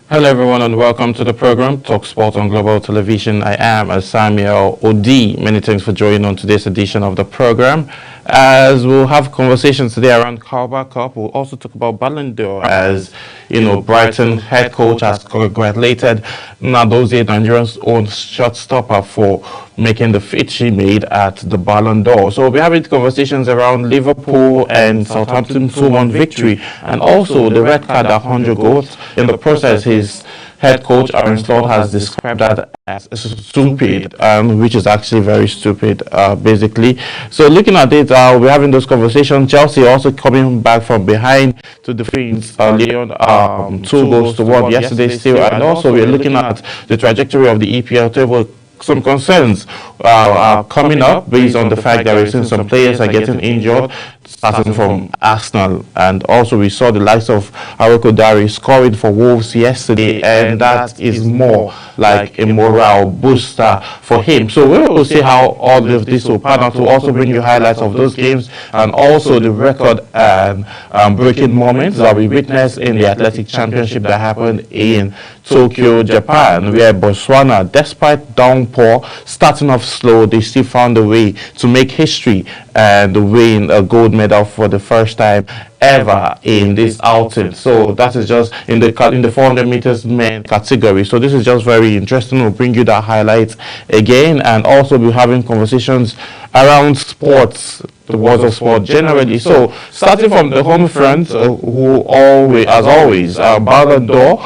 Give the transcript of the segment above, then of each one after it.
Hello, everyone, and welcome to the program Talk Sport on Global Television. I am Samuel Odi. Many thanks for joining on today's edition of the program. As we'll have conversations today around Carabao Cup, we'll also talk about Ballon d'Or. As you know, Brighton head coach has congratulated Nadozie, Nigeria's own shot stopper, for making the feat she made at the Ballon d'Or. So we'll be having conversations around Liverpool and Southampton 2-1 victory, and also the red card at 100 goals. In the process, his head coach Aaron Slot has described that as stupid, which is actually very stupid, basically. So looking at it, we're having those conversations. Chelsea also coming back from behind to defeat Lyon 2-1 yesterday still, and also we're looking at the trajectory of the EPL table. Some concerns are coming up based on the fact that we're seeing some players are getting injured, starting from Arsenal, and also we saw the likes of Aroko Dari scoring for Wolves yesterday, and that is more like a morale booster for him. So we will see how all of this will pan out. To also bring you highlights of those games and also the record and breaking moments that we witnessed in the Athletic Championship that happened in Tokyo, Japan, where Botswana, despite downpour, starting off slow, they still found a way to make history and win a gold medal for the first time ever in this outing. So that is just in the 400 meters men category. So this is just very interesting. We'll bring you that highlight again, and also be having conversations around sports, the world of sport generally. So starting from the home front, who always, as always, Ballon d'Or,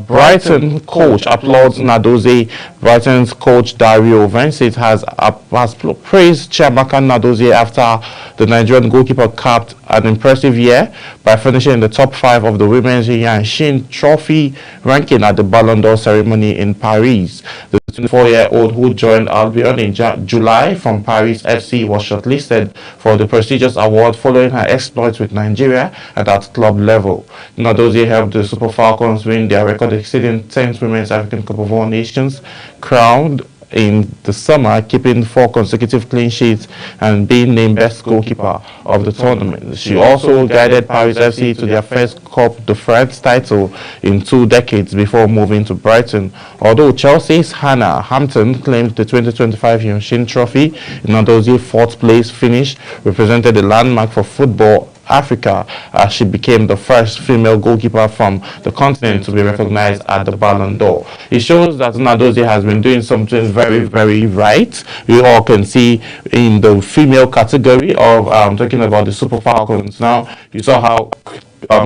Brighton coach applauds Nadozie. Brighton's coach Dario Vincent has praised Chiamaka Nadozie after the Nigerian goalkeeper capped an impressive year by finishing in the top 5 of the Women's Yanshin Trophy ranking at the Ballon d'Or ceremony in Paris. The 24-year-old, who joined Albion in July from Paris FC, was shortlisted for the prestigious award following her exploits with Nigeria and at club level. Nadozie helped the Super Falcons win their record exceeding 10th Women's African Cup of All Nations crowned in the summer, keeping 4 consecutive clean sheets and being named best goalkeeper of the tournament. She also guided Paris FC to their first Coupe de France title in 2 decades before moving to Brighton. Although Chelsea's Hannah Hampton claimed the 2025 Yanshin Trophy, Nadozie's 4th place finish represented a landmark for football Africa, as she became the first female goalkeeper from the continent to be recognized at the Ballon d'Or. It shows that Nadozie has been doing something very, very right. We all can see in the female category of talking about the Super Falcons. Now, you saw how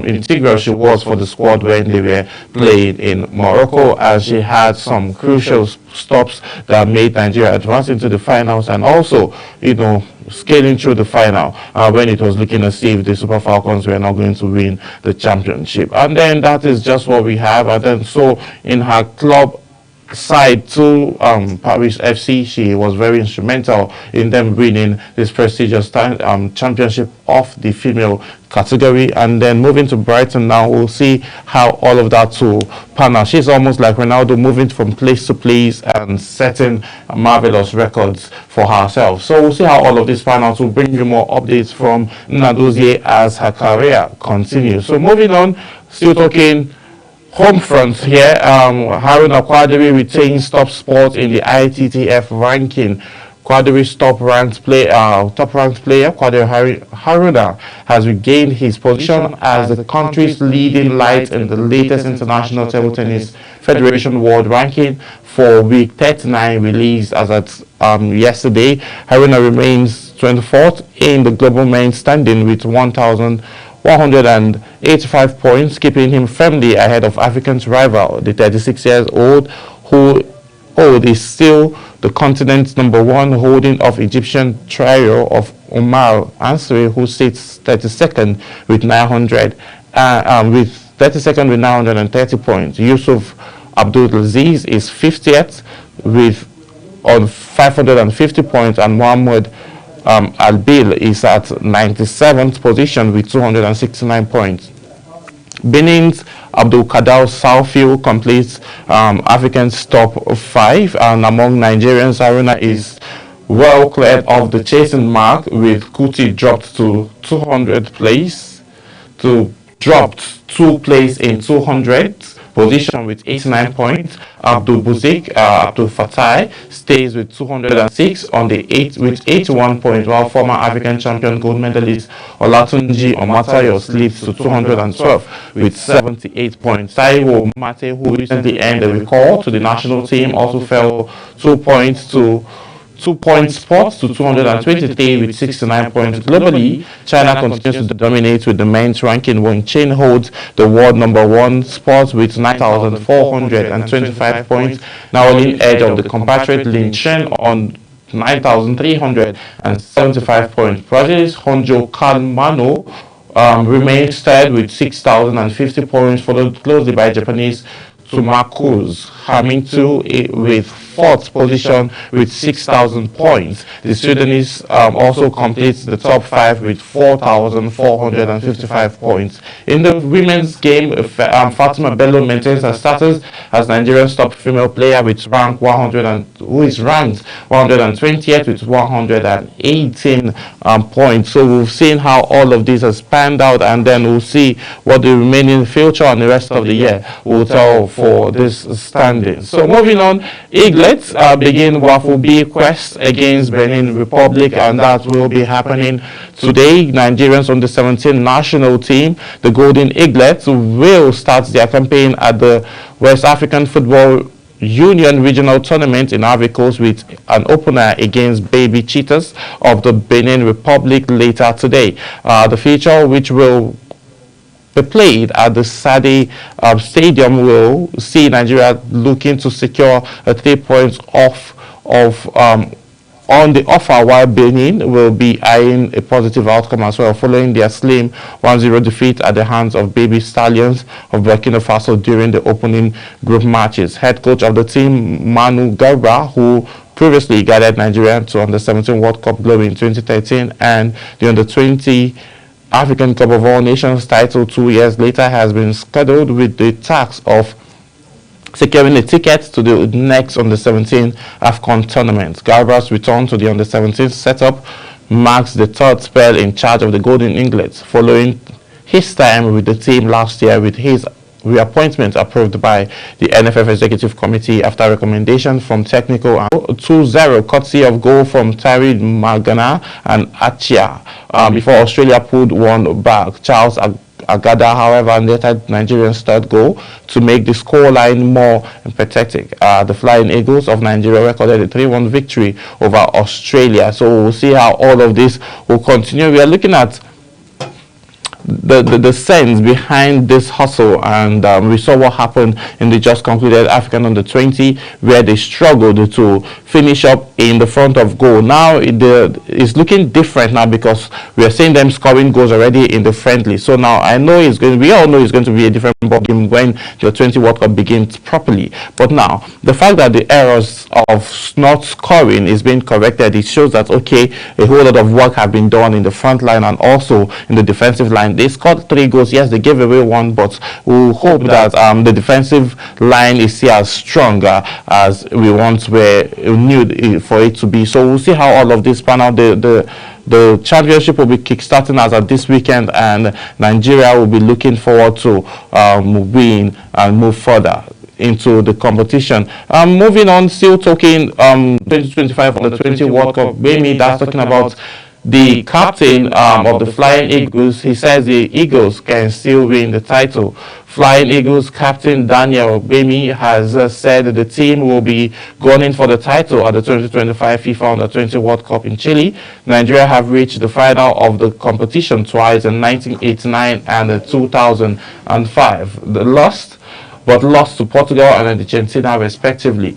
integral she was for the squad when they were playing in Morocco, as she had some crucial stops that made Nigeria advance into the finals, and also, you know, scaling through the final when it was looking as if the Super Falcons were not going to win the championship. And then that is just what we have. And then so in her club side to Paris FC, she was very instrumental in them winning this prestigious championship of the female category. And then moving to Brighton now, we'll see how all of that to pan out. She's almost like Ronaldo, moving from place to place and setting marvelous records for herself. So we'll see how all of this pan out. We'll bring you more updates from Nadozie as her career continues. So moving on, still talking home front here, Haruna Quadri retains top spot in the ITTF ranking. Quadri's top-ranked player, Quadri Haruna, has regained his position as the country's leading light in the latest International Table Tennis Federation World Ranking for week 39, released as at yesterday. Haruna remains 24th in the global men's standing with 1,185 points, keeping him firmly ahead of African's rival, the 36-year-old, who is still the continent's #1, holding off Egyptian trio of Omar Ansari, who sits 32nd with 930 points. Yusuf Abdulaziz is 50th on 550 points, and Mohammed Albil is at 97th position with 269 points. Benin's Abdul Kader Southfield completes African's top 5, and among Nigerians, Haruna is well cleared of the chasing mark, with Kuti dropped to 200 place, dropped 2 place in 200 position with 89 points. Abdul Fatai stays with 206 on the 8 with 81 points, while former African champion gold medalist Olatunji Omatayo slips to 212 with 78 points. Taiwo Mate, who recently earned a recall to the national team, also fell 2 points to 2-point spot to 223 with 69 points. Globally, China continues to dominate with the men's ranking. Wang Chen holds the world #1 spot with 9,425 points, now only edge of the compatriot Lin Chen on 9,375 points. Brazil's Honjo Kalmano remains third with 6,050 points, followed closely by Japanese Tsumaku's Hamilton with fourth position with 6,000 points. The Sudanese also completes the top 5 with 4,455 points. In the women's game, Fatima Bello maintains her status as Nigeria's top female player with who is ranked 120th with 118 points. So we've seen how all of these has panned out, and then we'll see what the remaining future and the rest of the year will tell for this standing. So moving on, Eaglets begin Waffle B quest against Benin Republic, and that will be happening today. Nigerians on the 17 national team, the Golden Eaglets, will start their campaign at the West African Football Union Regional Tournament in Ivory Coast with an opener against Baby Cheetahs of the Benin Republic later today. The feature, which will be played at the Sade Stadium, will see Nigeria looking to secure 3 points on the offer, while Benin will be eyeing a positive outcome as well, following their slim 1-0 defeat at the hands of Baby Stallions of Burkina Faso during the opening group matches. Head coach of the team, Manu Garba, who previously guided Nigeria to Under-17 World Cup glory in 2013 and the Under-20 African Cup of All Nations title 2 years later, has been scheduled with the task of securing a ticket to the next Under-17 AFCON tournament. Garba's return to the Under-17 setup marks the third spell in charge of the Golden Eaglets, following his time with the team last year with his reappointment approved by the NFF Executive Committee after recommendation from technical. 2-0 courtesy of goal from Tyree Magana and Achia before Australia pulled one back. Charles Agada, however, netted Nigeria's third goal to make the scoreline more empathetic. The Flying Eagles of Nigeria recorded a 3-1 victory over Australia. So we'll see how all of this will continue. We are looking at the sense behind this hustle, and we saw what happened in the just concluded African Under-20, where they struggled to finish up in the front of goal. Now it's looking different now, because we are seeing them scoring goals already in the friendly. So now we all know it's going to be a different ball game when the 20 World Cup begins properly. But now the fact that the errors of not scoring is being corrected, it shows that okay, a whole lot of work have been done in the front line and also in the defensive line. They scored 3 goals. Yes, they gave away 1, but we'll hope that the defensive line is still as strong as we once knew for it to be. So we'll see how all of this pan out. The championship will be kickstarting as of this weekend, and Nigeria will be looking forward to win and move further into the competition. Moving on, still talking 2025 Under-20 World Cup. Maybe that's talking about the captain of the Flying Eagles. He says the Eagles can still win the title. Flying Eagles captain Daniel Bemi has said that the team will be gunning for the title at the 2025 FIFA Under-20 World Cup in Chile. Nigeria have reached the final of the competition twice, in 1989 and 2005. They lost to Portugal and Argentina respectively.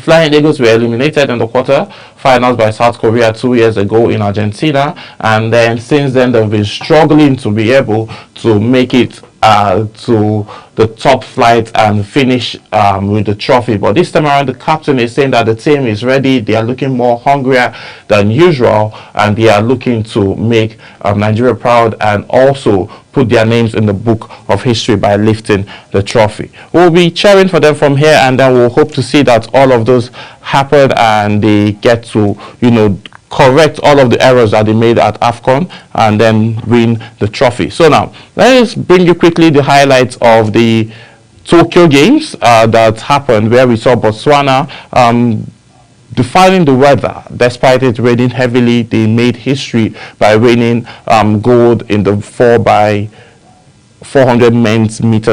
Flying Eagles were eliminated in the quarter-finals by South Korea 2 years ago in Argentina, and then since then they've been struggling to be able to make it to the top flight and finish with the trophy. But this time around, the captain is saying that the team is ready. They are looking more hungrier than usual, and they are looking to make Nigeria proud and also put their names in the book of history by lifting the trophy. We'll be cheering for them from here, and then we'll hope to see that all of those happen and they get to, correct all of the errors that they made at AFCON and then win the trophy. So now, let's bring you quickly the highlights of the Tokyo Games that happened, where we saw Botswana defying the weather. Despite it raining heavily, they made history by winning gold in the 4x400 men's meters